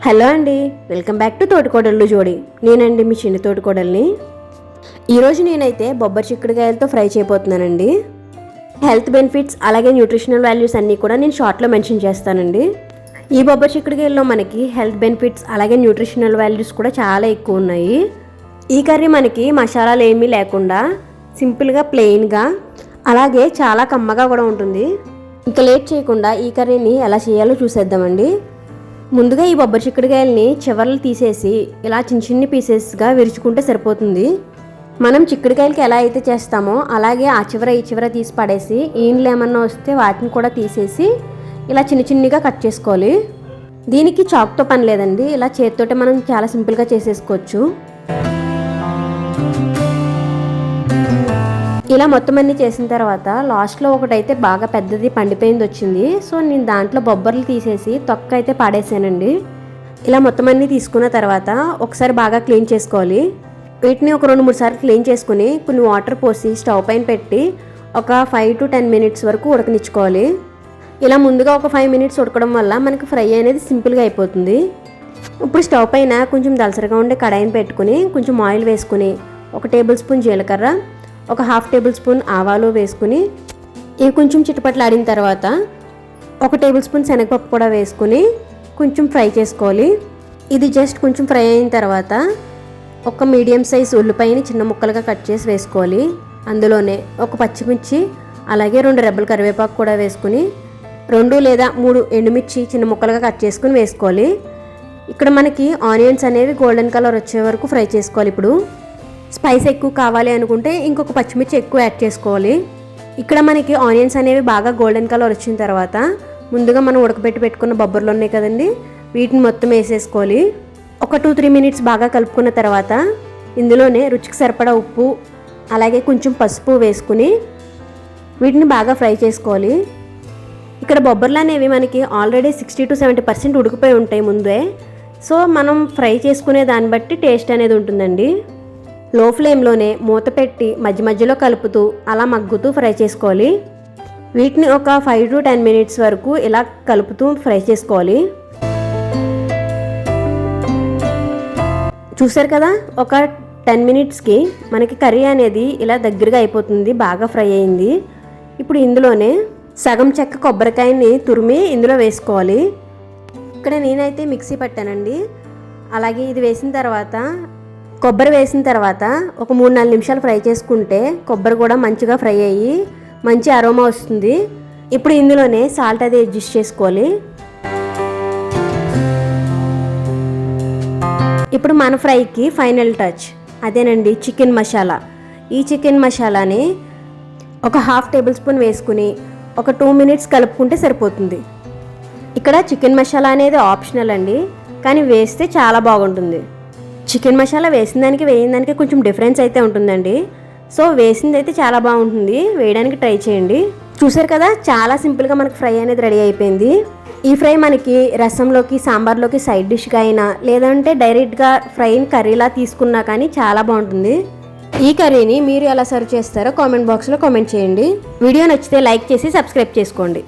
Hello అండి, welcome back to తోటికోడళ్ళు జోడి. నేనండి మీ చిన్న తోటికోడల్ని. ఈరోజు నేనైతే బొబ్బరి చిక్కుడుకాయలతో ఫ్రై చేయబోతున్నానండి. హెల్త్ బెనిఫిట్స్ అలాగే న్యూట్రిషనల్ వాల్యూస్ అన్నీ కూడా నేను షార్ట్లో మెన్షన్ చేస్తానండి. ఈ బొబ్బరి చిక్కుడుకాయల్లో మనకి హెల్త్ బెనిఫిట్స్ అలాగే న్యూట్రిషనల్ వాల్యూస్ కూడా చాలా ఎక్కువ ఉన్నాయి. ఈ కర్రీ మనకి మసాలాలు ఏమీ లేకుండా సింపుల్గా ప్లెయిన్గా అలాగే చాలా కమ్మగా కూడా ఉంటుంది. ఇంకా లేట్ చేయకుండా ఈ కర్రీని ఎలా చేయాలో చూసేద్దామండి. ముందుగా ఈ బొబ్బరి చిక్కుడుకాయలని చివర్లు తీసేసి ఇలా చిన్న చిన్న పీసెస్గా విరుచుకుంటే సరిపోతుంది. మనం చిక్కుడుకాయలకి ఎలా అయితే చేస్తామో అలాగే ఆ చివర ఈ చివర తీసి పడేసి ఈన్లు ఏమన్నా వస్తే వాటిని కూడా తీసేసి ఇలా చిన్న చిన్నగా కట్ చేసుకోవాలి. దీనికి చాక్తో పని లేదండి, ఇలా చేతితోటే మనం చాలా సింపుల్గా చేసేసుకోవచ్చు. ఇలా మొత్తం అన్నీ చేసిన తర్వాత లాస్ట్లో ఒకటైతే బాగా పెద్దది పండిపోయింది వచ్చింది. సో నేను దాంట్లో బొబ్బర్లు తీసేసి తొక్క అయితే పాడేసానండి. ఇలా మొత్తం అన్నీ తీసుకున్న తర్వాత ఒకసారి బాగా క్లీన్ చేసుకోవాలి. వీటిని ఒక 2-3 సార్లు క్లీన్ చేసుకుని కొన్ని వాటర్ పోసి స్టవ్ పైన పెట్టి ఒక 5 to 10 minutes వరకు ఉడకనిచ్చుకోవాలి. ఇలా ముందుగా ఒక 5 minutes ఉడకడం వల్ల మనకి ఫ్రై అనేది సింపుల్గా అయిపోతుంది. ఇప్పుడు స్టవ్ పైన కొంచెం దలసరిగా ఉండే కడాయిని పెట్టుకుని కొంచెం ఆయిల్ వేసుకుని 1 టేబుల్ స్పూన్ జీలకర్ర, ఒక 1/2 టేబుల్ స్పూన్ ఆవాలు వేసుకుని ఇవి కొంచెం చిటపట్లాడిన తర్వాత 1 టేబుల్ స్పూన్ శనగపప్పు కూడా వేసుకుని కొంచెం ఫ్రై చేసుకోవాలి. ఇది జస్ట్ కొంచెం ఫ్రై అయిన తర్వాత ఒక మీడియం సైజ్ ఉల్లిపాయని చిన్న ముక్కలుగా కట్ చేసి వేసుకోవాలి. అందులోనే ఒక పచ్చిమిర్చి అలాగే 2 రెబ్బల కరివేపాకు కూడా వేసుకుని 2 లేదా 3 ఎండుమిర్చి చిన్న ముక్కలుగా కట్ చేసుకుని వేసుకోవాలి. ఇక్కడ మనకి ఆనియన్స్ అనేవి గోల్డెన్ కలర్ వచ్చే వరకు ఫ్రై చేసుకోవాలి. ఇప్పుడు స్పైస్ ఎక్కువ కావాలి అనుకుంటే ఇంకొక పచ్చిమిర్చి ఎక్కువ యాడ్ చేసుకోవాలి. ఇక్కడ మనకి ఆనియన్స్ అనేవి బాగా గోల్డెన్ కలర్ వచ్చిన తర్వాత ముందుగా మనం పెట్టుకున్న బొబ్బర్లు ఉన్నాయి కదండి, వీటిని మొత్తం వేసేసుకోవాలి. ఒక 2-3 minutes బాగా కలుపుకున్న తర్వాత ఇందులోనే రుచికి సరిపడా ఉప్పు అలాగే కొంచెం పసుపు వేసుకుని వీటిని బాగా ఫ్రై చేసుకోవాలి. ఇక్కడ బొబ్బర్లు అనేవి మనకి ఆల్రెడీ 60 to 70% ఉడికిపోయి ఉంటాయి ముందే. సో మనం ఫ్రై చేసుకునే దాన్ని బట్టి టేస్ట్ అనేది ఉంటుందండి. లో ఫ్లేమ్లోనే మూత పెట్టి మధ్య మధ్యలో కలుపుతూ అలా మగ్గుతూ ఫ్రై చేసుకోవాలి. వీటిని ఒక 5 to 10 minutes వరకు ఇలా కలుపుతూ ఫ్రై చేసుకోవాలి. చూసారు కదా, ఒక 10 minutesకి మనకి కర్రీ అనేది ఇలా దగ్గరగా అయిపోతుంది, బాగా ఫ్రై అయింది. ఇప్పుడు ఇందులోనే సగం చెక్క కొబ్బరికాయని తురిమి ఇందులో వేసుకోవాలి. ఇక్కడ నేనైతే మిక్సీ పట్టానండి. అలాగే ఇది వేసిన తర్వాత కొబ్బరి వేసిన తర్వాత ఒక 3-4 నిమిషాలు ఫ్రై చేసుకుంటే కొబ్బరి కూడా మంచిగా ఫ్రై అయ్యి మంచి అరోమా వస్తుంది. ఇప్పుడు ఇందులోనే సాల్ట్ అది అడ్జస్ట్ చేసుకోవాలి. ఇప్పుడు మన ఫ్రైకి ఫైనల్ టచ్ అదేనండి చికెన్ మసాలా. ఈ చికెన్ మసాలాని ఒక 1/2 టేబుల్ స్పూన్ వేసుకుని ఒక 2 minutes కలుపుకుంటే సరిపోతుంది. ఇక్కడ చికెన్ మసాలా అనేది ఆప్షనల్ అండి, కానీ వేస్తే చాలా బాగుంటుంది. చికెన్ మసాలా వేసిన దానికి వేయని దానికి కొంచెం డిఫరెన్స్ అయితే ఉంటుందండి. సో వేసింది అయితే చాలా బాగుంటుంది, వేయడానికి ట్రై చేయండి. చూసారు కదా, చాలా సింపుల్గా మనకి ఫ్రై అనేది రెడీ అయిపోయింది. ఈ ఫ్రై మనకి రసంలోకి సాంబార్లోకి సైడ్ డిష్గా అయినా లేదంటే డైరెక్ట్గా ఫ్రైని కర్రీలా తీసుకున్నా కానీ చాలా బాగుంటుంది. ఈ కర్రీని మీరు ఎలా సర్వ్ చేస్తారో కామెంట్ బాక్స్లో కామెంట్ చేయండి. వీడియో నచ్చితే లైక్ చేసి సబ్స్క్రైబ్ చేసుకోండి.